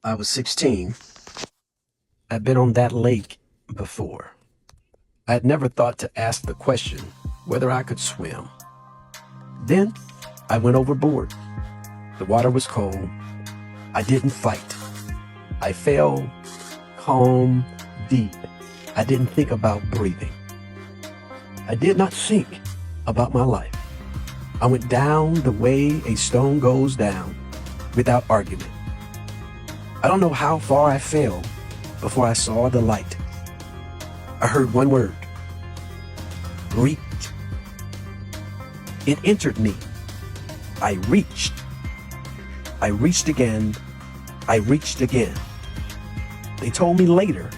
I was 16. I'd been on that lake before. I had never thought to ask the question whether I could swim. Then I went overboard. The water was cold. I didn't fight. I fell calm, deep. I didn't think about breathing. I did not think about my life. I went down the way a stone goes down without argument. I don't know how far I fell before I saw the light. I heard one word: reach. It entered me. I reached. I reached again. I reached again. They told me later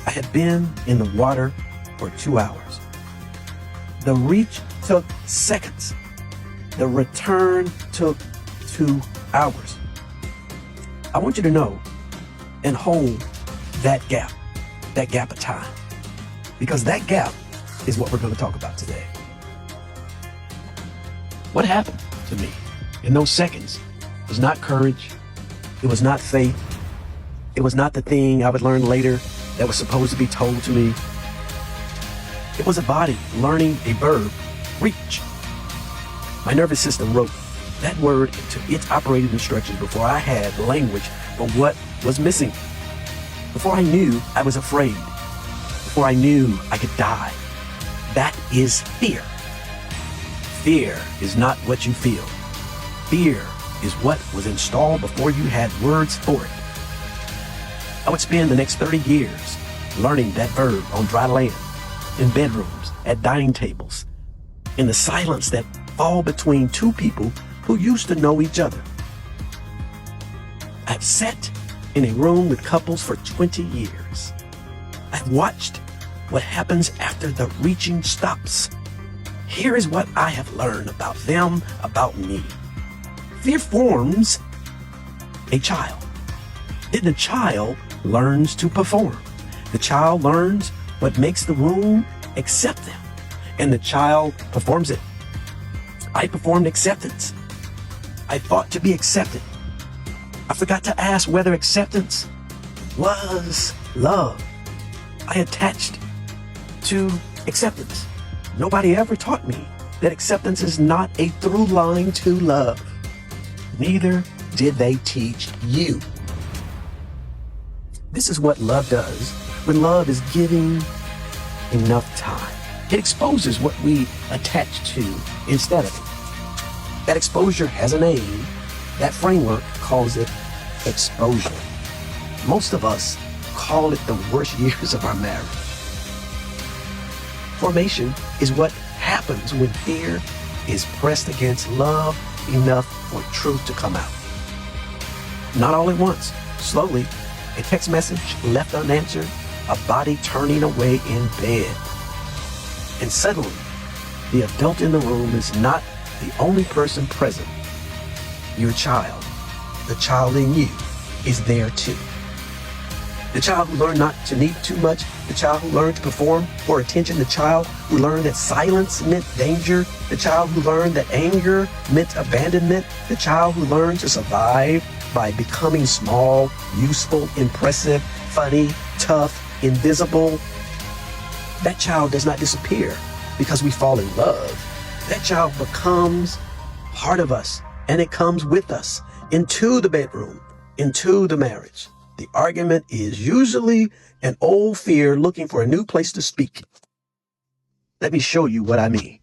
I had been in the water for 2 hours. The reach took seconds. The return took 2 hours. I want you to know and hold that gap of time, because that gap is what we're going to talk about today. What happened to me in those seconds was not courage. It was not faith. It was not the thing I would learn later that was supposed to be told to me. It was a body learning a verb, reach. My nervous system wrote that word into its operating instructions before I had language for what was missing. Before I knew I was afraid. Before I knew I could die. That is fear. Fear is not what you feel. Fear is what was installed before you had words for it. I would spend the next 30 years learning that verb on dry land, in bedrooms, at dining tables, in the silence that fall between two people who used to know each other. I've sat in a room with couples for 20 years. I've watched what happens after the reaching stops. Here is what I have learned about them, about me. Fear forms a child. Then the child learns to perform. The child learns what makes the room accept them, and the child performs it. I performed acceptance. I fought to be accepted. I forgot to ask whether acceptance was love. I attached to acceptance. Nobody ever taught me that acceptance is not a through line to love. Neither did they teach you. This is what love does when love is giving enough time. It exposes what we attach to instead of it. That exposure has a name. That framework calls it exposure. Most of us call it the worst years of our marriage. Formation is what happens when fear is pressed against love enough for truth to come out. Not all at once. Slowly, a text message left unanswered, a body turning away in bed. And suddenly, the adult in the room is not the only person present. Your child, the child in you, is there too. The child who learned not to need too much, the child who learned to perform for attention, the child who learned that silence meant danger, the child who learned that anger meant abandonment, the child who learned to survive by becoming small, useful, impressive, funny, tough, invisible. That child does not disappear because we fall in love. That child becomes part of us, and it comes with us into the bedroom, into the marriage. The argument is usually an old fear looking for a new place to speak. Let me show you what I mean.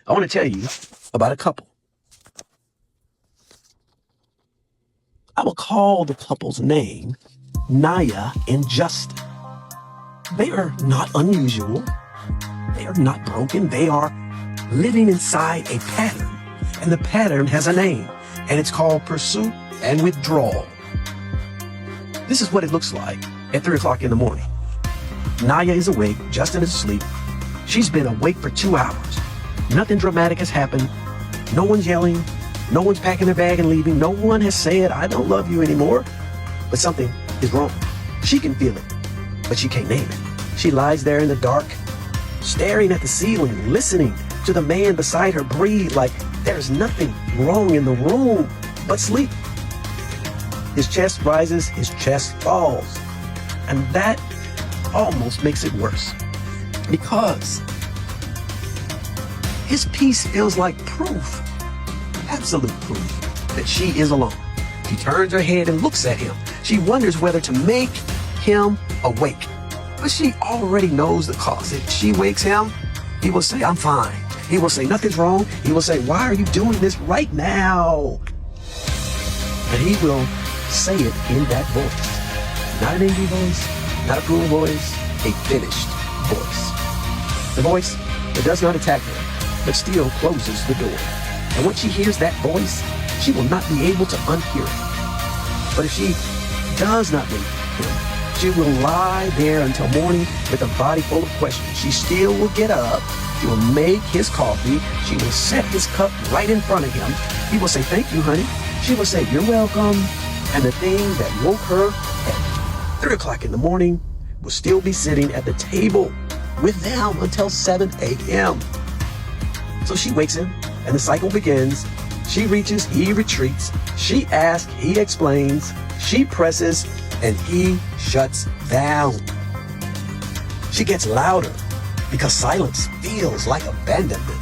I want to tell you about a couple. I will call the couple's name Naya and Justin. They are not unusual. They are not broken. They are living inside a pattern. And the pattern has a name, and it's called pursuit and withdrawal. This is what it looks like at 3 o'clock in the morning. Naya is awake. Justin is asleep. She's been awake for 2 hours. Nothing dramatic has happened. No one's yelling. No one's packing their bag and leaving. No one has said, "I don't love you anymore." But something is wrong. She can feel it, but she can't name it. She lies there in the dark, staring at the ceiling, listening to the man beside her breathe like there's nothing wrong in the room but sleep. His chest rises, his chest falls. And that almost makes it worse, because his peace feels like proof, absolute proof, that she is alone. She turns her head and looks at him. She wonders whether to make him awake, but she already knows the cost. If she wakes him, he will say, "I'm fine." He will say, "Nothing's wrong." He will say, "Why are you doing this right now?" And he will say it in that voice. Not an angry voice, not a cruel voice, a finished voice. The voice that does not attack her, but still closes the door. And when she hears that voice, she will not be able to unhear it. But if she does not wake him, she will lie there until morning with a body full of questions. She still will get up. She will make his coffee. She will set his cup right in front of him. He will say, "Thank you, honey." She will say, "You're welcome." And the thing that woke her at 3 o'clock in the morning will still be sitting at the table with them until 7 a.m. So she wakes him, and the cycle begins. She reaches, he retreats. She asks, he explains. She presses, and he shuts down. She gets louder because silence feels like abandonment.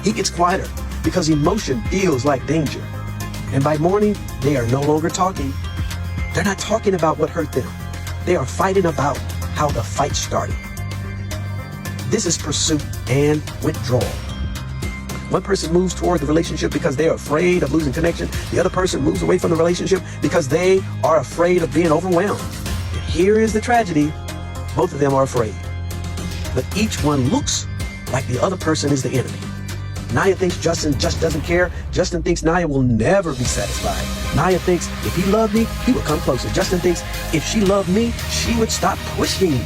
He gets quieter because emotion feels like danger. And by morning, they are no longer talking. They're not talking about what hurt them. They are fighting about how the fight started. This is pursuit and withdrawal. One person moves toward the relationship because they are afraid of losing connection. The other person moves away from the relationship because they are afraid of being overwhelmed. And here is the tragedy. Both of them are afraid. But each one looks like the other person is the enemy. Nia thinks Justin just doesn't care. Justin thinks Nia will never be satisfied. Nia thinks if he loved me, he would come closer. Justin thinks if she loved me, she would stop pushing.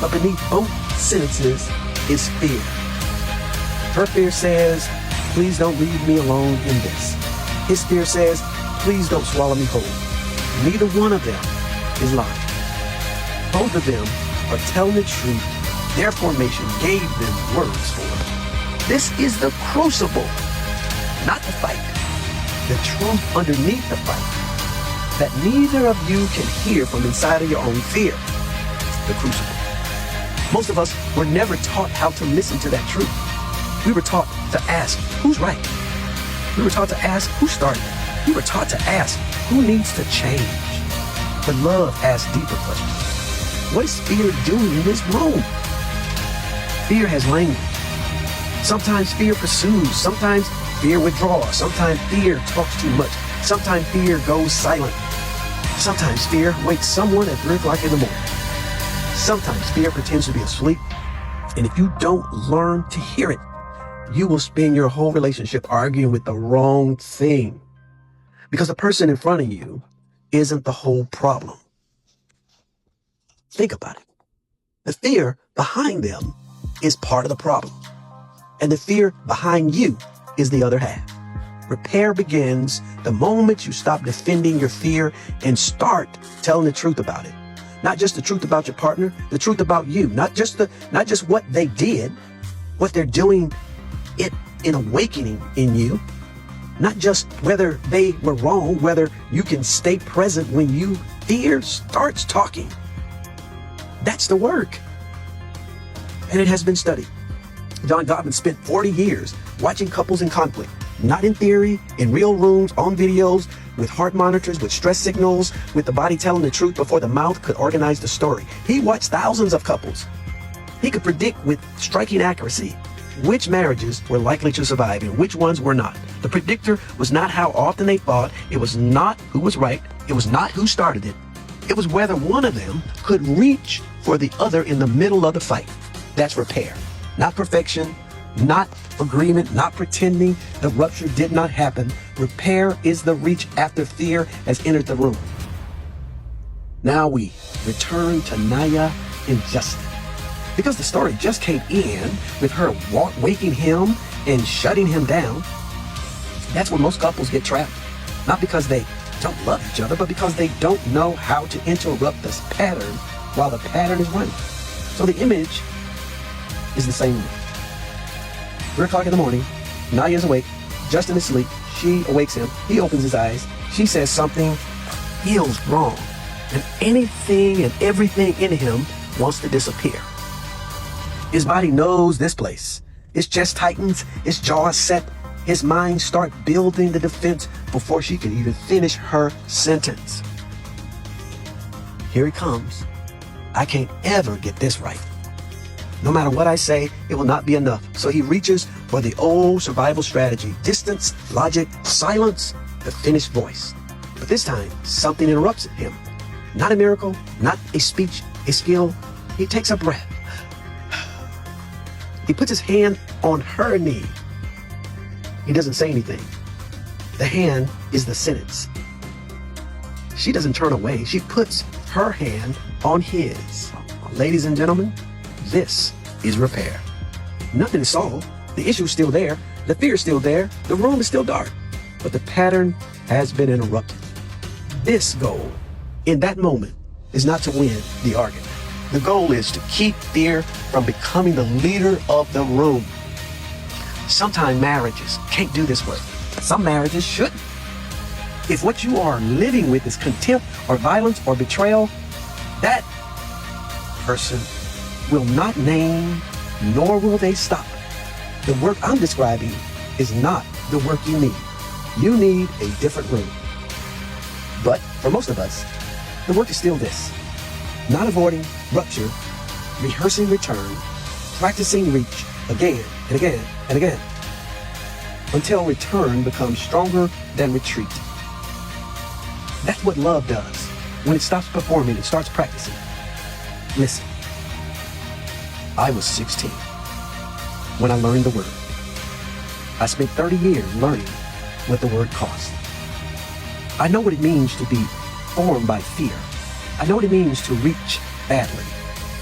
But beneath both sentences is fear. Her fear says, "Please don't leave me alone in this." His fear says, "Please don't swallow me whole." Neither one of them is lying. Both of them are telling the truth their formation gave them words for. This is the crucible, not the fight. The truth underneath the fight that neither of you can hear from inside of your own fear. The crucible. Most of us were never taught how to listen to that truth. We were taught to ask, who's right? We were taught to ask, who started? We were taught to ask, who needs to change? But love asks deeper questions. What is fear doing in this room? Fear has language. Sometimes fear pursues. Sometimes fear withdraws. Sometimes fear talks too much. Sometimes fear goes silent. Sometimes fear wakes someone at 3 o'clock in the morning. Sometimes fear pretends to be asleep. And if you don't learn to hear it, you will spend your whole relationship arguing with the wrong thing. Because the person in front of you isn't the whole problem. Think about it. The fear behind them is part of the problem. And the fear behind you is the other half. Repair begins the moment you stop defending your fear and start telling the truth about it. Not just the truth about your partner, the truth about you. Not just what they did, what they're doing it in awakening in you. Not just whether they were wrong, whether you can stay present when fear starts talking. That's the work. And it has been studied. John Gottman spent 40 years watching couples in conflict, not in theory, in real rooms, on videos, with heart monitors, with stress signals, with the body telling the truth before the mouth could organize the story. He watched thousands of couples. He could predict with striking accuracy which marriages were likely to survive and which ones were not. The predictor was not how often they fought. It was not who was right. It was not who started it. It was whether one of them could reach for the other in the middle of the fight. That's repair. Not perfection, not agreement, not pretending the rupture did not happen. Repair is the reach after fear has entered the room. Now we return to Nia and Justin. Because the story just can't end with her waking him and shutting him down. That's where most couples get trapped. Not because they don't love each other, but because they don't know how to interrupt this pattern while the pattern is running. So the image is the same way. 3 o'clock in the morning, Nia is awake, Justin is asleep, She awakes him. He opens his eyes. She says something feels wrong. And anything and everything in him wants to disappear. His body knows this place. His chest tightens. His jaw is set. His mind starts building the defense before she can even finish her sentence. Here he comes. I can't ever get this right. No matter what I say, it will not be enough. So he reaches for the old survival strategy: distance, logic, silence, the finished voice. But this time, something interrupts him. Not a miracle, not a speech, a skill. He takes a breath. He puts his hand on her knee. He doesn't say anything. The hand is the sentence. She doesn't turn away. She puts her hand on his. Ladies and gentlemen, this is repair. Nothing is solved. The issue is still there. The fear is still there. The room is still dark. But the pattern has been interrupted. This goal, in that moment, is not to win the argument. The goal is to keep fear from becoming the leader of the room. Sometimes marriages can't do this work. Some marriages shouldn't. If what you are living with is contempt or violence or betrayal, that person will not name, nor will they stop. The work I'm describing is not the work you need. You need a different room. But for most of us, the work is still this: not avoiding rupture, rehearsing return, practicing reach again and again and again, until return becomes stronger than retreat. That's what love does. When it stops performing, it starts practicing. Listen, I was 16 when I learned the word. I spent 30 years learning what the word cost. I know what it means to be formed by fear. I know what it means to reach badly.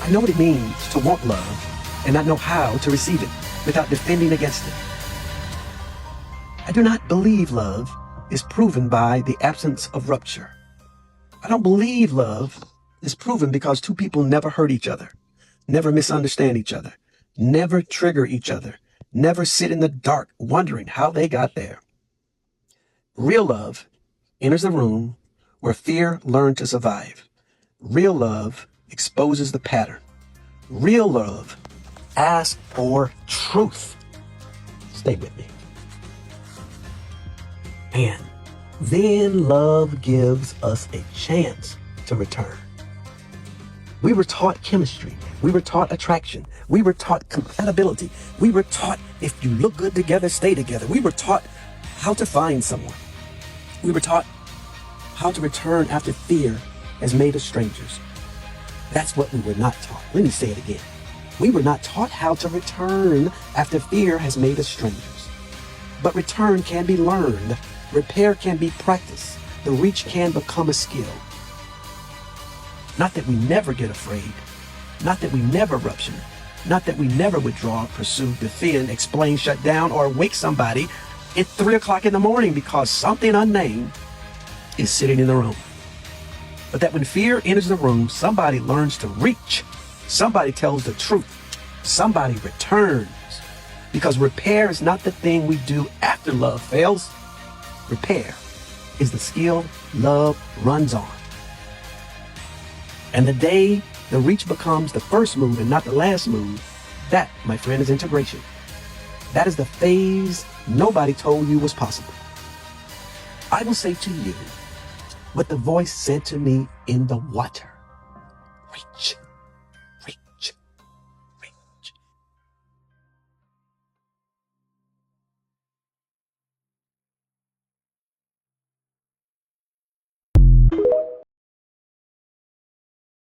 I know what it means to want love and not know how to receive it without defending against it. I do not believe love is proven by the absence of rupture. I don't believe love is proven because two people never hurt each other, never misunderstand each other, never trigger each other, never sit in the dark wondering how they got there. Real love enters the room where fear learned to survive. Real love exposes the pattern. Real love asks for truth. Stay with me. And then love gives us a chance to return. We were taught chemistry. We were taught attraction. We were taught compatibility. We were taught if you look good together, stay together. We were taught how to find someone. We were taught how to return after fear has made us strangers. That's what we were not taught. Let me say it again. We were not taught how to return after fear has made us strangers. But return can be learned. Repair can be practiced. The reach can become a skill. Not that we never get afraid. Not that we never rupture. Not that we never withdraw, pursue, defend, explain, shut down, or wake somebody at 3 o'clock in the morning because something unnamed is sitting in the room. But that when fear enters the room, somebody learns to reach. Somebody tells the truth. Somebody returns. Because repair is not the thing we do after love fails. Repair is the skill love runs on. And the day the reach becomes the first move and not the last move, that, my friend, is integration. That is the phase nobody told you was possible. I will say to you what the voice said to me in the water.